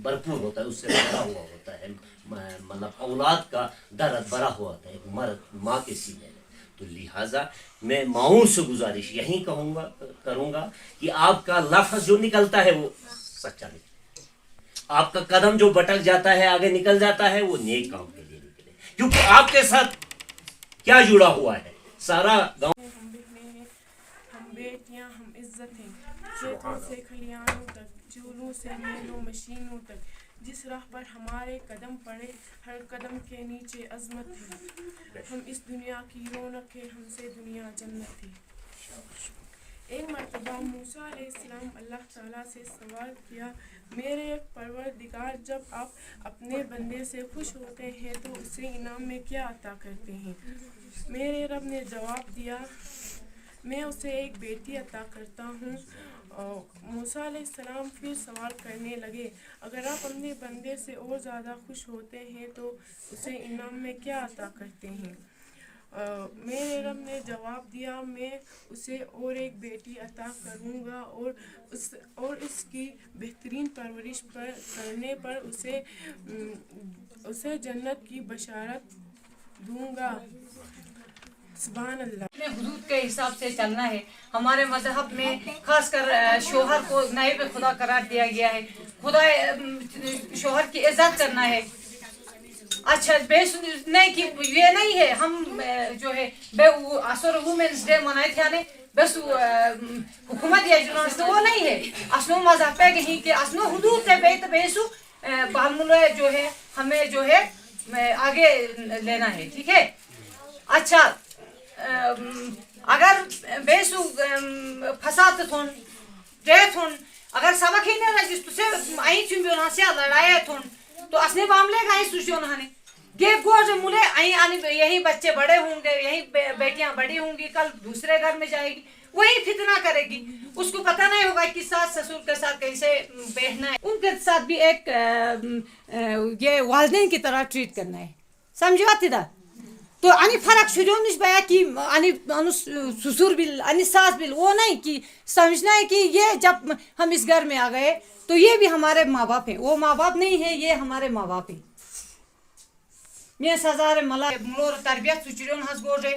भरपूर होता है, उससे भरा हुआ होता है, मतलब औलाद का दर्द भरा हुआ होता है मर्द माँ के सीने में। तो लिहाजा मैं माँओं से गुजारिश यही करूँगा कि आपका लफ्ज़ जो निकलता है वो सच्चा निकले, आपका कदम जो भटक जाता है आगे निकल जाता है वो नेक काम के लिए निकले, क्योंकि आपके साथ क्या जुड़ा हुआ है सारा गाँव। हम बेटियां, हम इज्जत हैं, खेतों से खलियानों तक, चूल्हों से मिलों मशीनों तक, जिस राह पर हमारे कदम पड़े हर कदम के नीचे अजमत है। हम इस दुनिया की रौनक है, हमसे दुनिया जन्नत है। एक मरतबा मूसा अलैहिस्सलाम अल्लाह ताला से सवाल किया, मेरे परवरदिगार, जब आप अपने बंदे से खुश होते हैं तो उसे इनाम में क्या अता करते हैं? मेरे रब ने जवाब दिया, मैं उसे एक बेटी अता करता हूँ। मूसा अलैहिस्सलाम फिर सवाल करने लगे, अगर आप अपने बंदे से और ज़्यादा खुश होते हैं तो उसे इनाम में क्या अता करते हैं? मेरे रब ने जवाब दिया, मैं उसे और एक बेटी अता करूँगा और इसकी बेहतरीन परवरिश करने पर उसे जन्नत की बशारत दूँगा। सुभान अल्लाह। अपने हुदूद के हिसाब से चलना है। हमारे मजहब में खासकर शोहर को नाइब खुदा करार दिया गया है। खुदा शोहर की इज्जत करना है। अच्छा नहीं कि ये नहीं है हम जो है असर वुमेन्स डे मनाए थे आने बस हुकूमत या तो वो नहीं है। असनो मजहब पे कहीं के असनो हुदूद से बेत बेसु बालमुल जो है हमें जो है आगे लेना है, ठीक है। अच्छा अगर बेसु फसाद थोन रे थोन अगर सबक ही नहीं रजिस तुसे आई चुंबियों से लड़ाया थोन तो असने मामले का ही सुशियों नहाने गे गोज मुले आई आने यही बच्चे बड़े होंगे, यही बेटियां बड़ी होंगी, कल दूसरे घर में जाएगी, वही फितना करेगी। उसको पता नहीं होगा कि सास ससुर के साथ कैसे बैठना है। उनके साथ भी एक ये वालिदैन की तरह ट्रीट करना है, समझो थिदा। तो अनि फर्क शुरू निश बया कि अनि ससुर बिल अनि सास बिल वो नहीं कि समझना है कि ये जब हम इस घर में आ गए तो ये भी हमारे माँ बाप हैं, वो माँ बाप नहीं है, ये हमारे माँ बाप हैं। मैं सजार मला मुलोर तरबियत सुचिरों हंस गोरे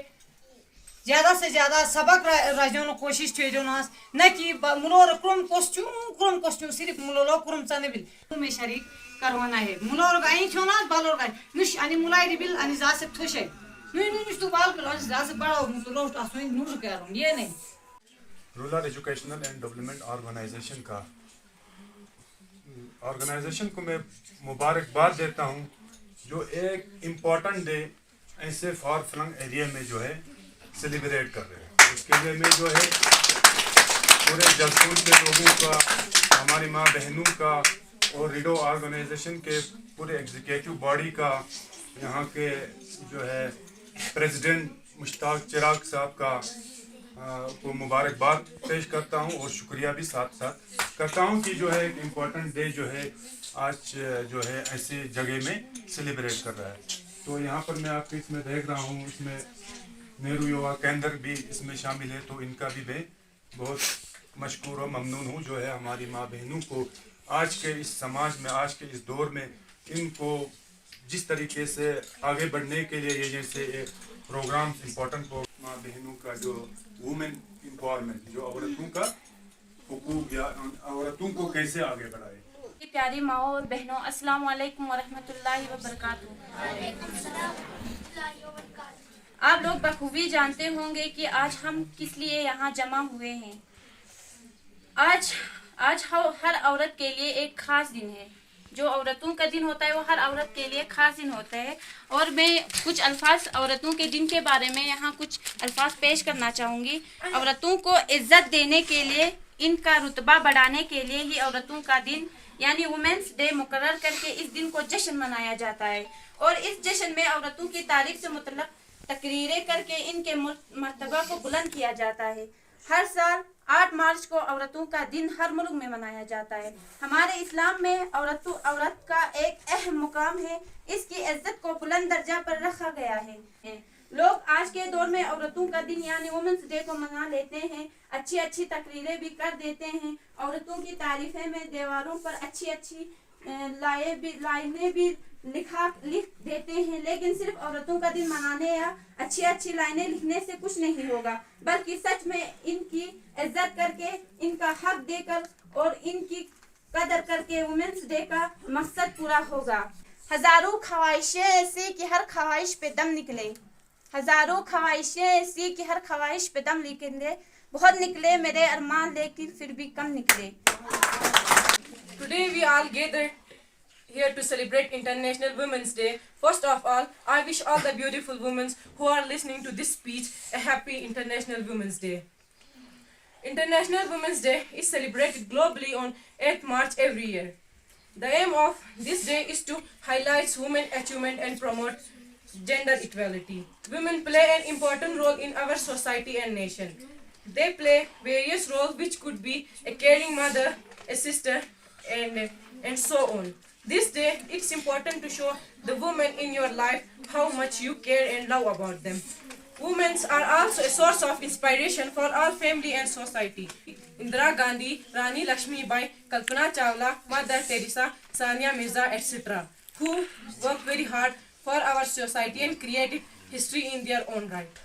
ज़्यादा से ज़्यादा सबक राजों कोशिश ठेजों हंस न कि मुलोर क्रम कॉस्ट्यूम सिर्फ मुलोर क्रम चने बिल में शरीक करवाना है। मुलोर गाई छोना बालोर गाई निश अनि मुलाई बिल अनि जा से थोशे नहीं तो बाल बिल अनि जा से बड़ा मुलोर आसुइन नूर करूँ ये नहीं। Rural educational and development organisation को मैं मुबारकबाद देता हूँ जो एक इम्पॉर्टेंट डे ऐसे फार फ्लंग एरिया में जो है सेलिब्रेट कर रहे हैं। उसके लिए मैं जो है पूरे जलसूल के लोगों का, हमारी माँ बहनों का और रिडो ऑर्गेनाइजेशन के पूरे एग्जीक्यूटिव बॉडी का, यहाँ के जो है प्रेसिडेंट मुश्ताक चिराग साहब का को मुबारकबाद पेश करता हूँ और शुक्रिया भी साथ साथ करता हूँ कि जो है एक इम्पॉर्टेंट डे जो है आज जो है ऐसी जगह में सेलिब्रेट कर रहा है। तो यहाँ पर मैं आपको इसमें देख रहा हूँ, इसमें नेहरू युवा केंद्र भी इसमें शामिल है, तो इनका भी मैं बहुत मशकूर और ममनून हूँ जो है हमारी माँ बहनों को आज के इस समाज में, आज के इस दौर में इनको जिस तरीके से आगे बढ़ने के लिए ये जैसे प्रोग्राम इम्पोर्टेंट माँ बहनों का जो वुमेन एम्पावरमेंट, जो औरतों का हुकूक या औरतों को कैसे आगे बढ़ाए। प्यारी माओ और बहनों, अस्सलाम वालेकुम वरहमतुल्लाहि वबरकातुहू। आप लोग बखूबी जानते होंगे कि आज हम किस लिए यहाँ जमा हुए हैं। आज हर औरत के लिए एक खास दिन है। जो औरतों का दिन होता है वो हर औरत के लिए खास दिन होता है। और मैं कुछ अल्फाज औरतों के दिन के बारे में यहाँ कुछ अल्फाज पेश करना चाहूँगी। औरतों को इज्जत देने के लिए, इनका रुतबा बढ़ाने के लिए ही औरतों का दिन यानी वुमेन्स डे मुकर्रर करके इस दिन को जश्न मनाया जाता है। और इस जश्न में औरतों की तारीफ से मुतल्लक तकरीरें करके इनके मर्तबा को बुलंद किया जाता है। हर साल 8 मार्च को औरतों का दिन हर मुल्क में मनाया जाता है। हमारे इस्लाम में औरत का एक अहम मुकाम है। इसकी इज्जत को बुलंद बुलंद दर्जा पर रखा गया है। लोग आज के दौर में औरतों का दिन यानी वुमेन्स डे को मना लेते हैं, अच्छी अच्छी तकरीरें भी कर देते हैं, औरतों की तारीफें में दीवारों पर अच्छी अच्छी लाइनें भी लिख देते हैं, लेकिन सिर्फ औरतों का दिन मनाने या अच्छी अच्छी लाइनें लिखने से कुछ नहीं होगा, बल्कि सच में इनकी इज्जत करके, इनका हक देकर और इनकी कदर करके वुमेन्स डे का मकसद पूरा होगा। हजारों ख्वाहिशें ऐसी कि हर ख्वाहिश पे दम निकले, हजारों ख्वाहिशें ऐसी कि हर ख्वाहिश पे दम निकले, बहुत निकले मेरे अरमान लेकिन फिर भी कम निकले। Today we all gathered here to celebrate International Women's Day. First of all, I wish all the beautiful women who are listening to this speech a happy International Women's Day. International Women's Day is celebrated globally on 8th March every year. The aim of this day is to highlight women's achievement and promote gender equality. Women play an important role in our society and nation. They play various roles which could be a caring mother, a sister, and so on. This day, it's important to show the women in your life how much you care and love about them. Women are also a source of inspiration for all family and society. Indira Gandhi, Rani Lakshmi Bai, Kalpana Chawla, Mother Teresa, Sania Mirza, etc., who worked very hard for our society and created history in their own right.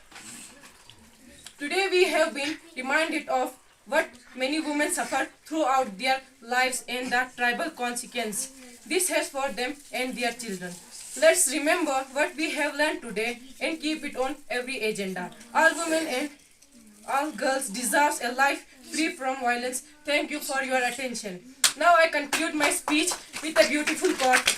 Today we have been reminded of what many women suffer throughout their lives and the tribal consequence this has for them and their children. Let's remember what we have learned today and keep it on every agenda. All women and all girls deserve a life free from violence. Thank you for your attention. Now I conclude my speech with a beautiful quote.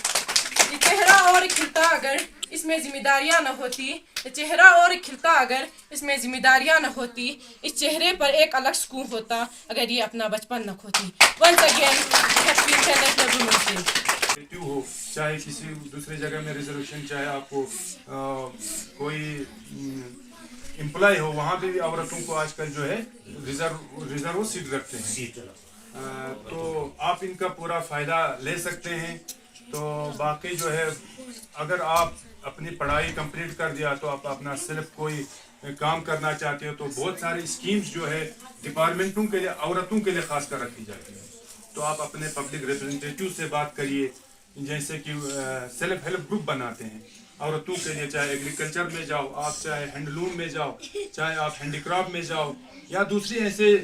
ये चेहरा और खिलता अगर इसमें जिम्मेदारियां न होती, ये चेहरा और खिलता अगर इसमें जिम्मेदारियां न होती, इस चेहरे पर एक अलग सुकून होता अगर ये अपना बचपन न खोती। Once again, Happy International Women's Day. हो चाहे किसी दूसरी जगह में रिजर्वेशन, चाहे आपको कोई एम्प्लॉय हो, वहाँ पे भी औरतों को आजकल जो है रिजर्व सीट रखते हैं, तो आप इनका पूरा फ़ायदा ले सकते हैं। तो बाकी जो है, अगर आप अपनी पढ़ाई कंप्लीट कर दिया तो आप अपना सिर्फ कोई काम करना चाहते हो तो बहुत सारी स्कीम्स जो है डिपार्टमेंटों के लिए, औरतों के लिए खास कर रखी जाती है। तो आप अपने पब्लिक रिप्रेजेंटेटिव से बात करिए, जैसे कि सेल्फ हेल्प ग्रुप बनाते हैं औरतों के लिए, चाहे एग्रीकल्चर में जाओ आप, चाहे हैंडलूम में जाओ, चाहे आप हैंडीक्राफ्ट में जाओ या दूसरी ऐसे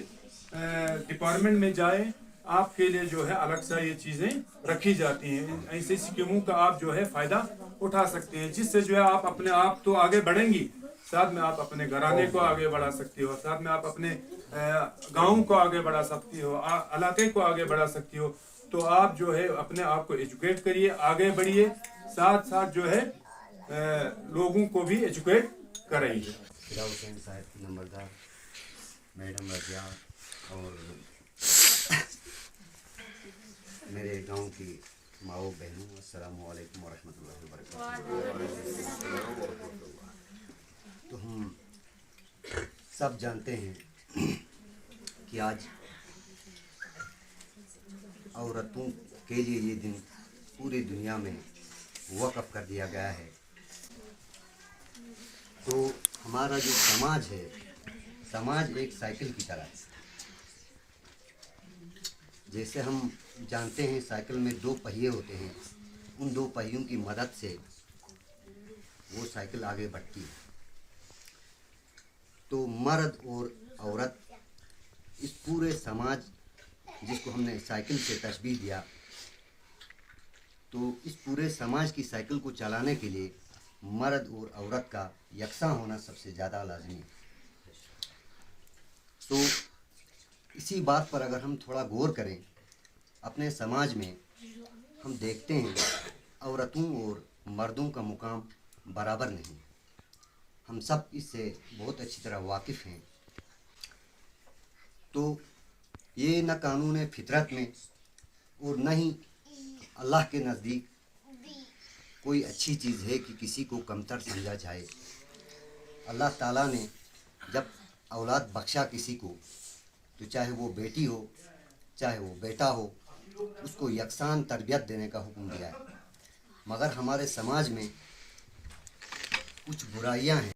डिपार्टमेंट में जाए, आपके लिए जो है अलग से ये चीज़ें रखी जाती हैं। ऐसी स्कीमों का आप जो है फ़ायदा उठा सकते हैं, जिससे जो है आप अपने आप तो आगे बढ़ेंगी, साथ में आप अपने घराने को आगे बढ़ा सकती हो, साथ में आप अपने गाँव को आगे बढ़ा सकती हो, इलाके को आगे बढ़ा सकती हो। तो आप जो है अपने आप को एजुकेट करिए, आगे बढ़िए, साथ साथ जो है लोगों को भी एजुकेट कराइए। हुसैन साहब की नंबरदार मैडम रजिया और मेरे गांव की माओ बहनों, अस्सलामु अलैकुम वरहमतुल्लाहि वबरकातुहू। तो हम सब जानते हैं कि आज औरतों के लिए ये दिन पूरी दुनिया में वक़्फ़ कर दिया गया है। तो हमारा जो समाज है, समाज एक साइकिल की तरह है। जैसे हम जानते हैं साइकिल में दो पहिए होते हैं, उन दो पहियों की मदद से वो साइकिल आगे बढ़ती है। तो मर्द और औरत, इस पूरे समाज जिसको हमने साइकिल से तशबीह दिया, तो इस पूरे समाज की साइकिल को चलाने के लिए मर्द और औरत का यकसां होना सबसे ज़्यादा लाज़मी है। तो इसी बात पर अगर हम थोड़ा गौर करें, अपने समाज में हम देखते हैं औरतों और मर्दों का मुकाम बराबर नहीं। हम सब इससे बहुत अच्छी तरह वाकिफ़ हैं। तो ये न कानून फितरत में और न ही अल्लाह के नज़दीक कोई अच्छी चीज़ है कि किसी को कमतर समझा जाए। अल्लाह ताला ने जब औलाद बख्शा किसी को, तो चाहे वो बेटी हो चाहे वो बेटा हो, उसको यकसान तरबियत देने का हुक्म दिया है। मगर हमारे समाज में कुछ बुराइयां हैं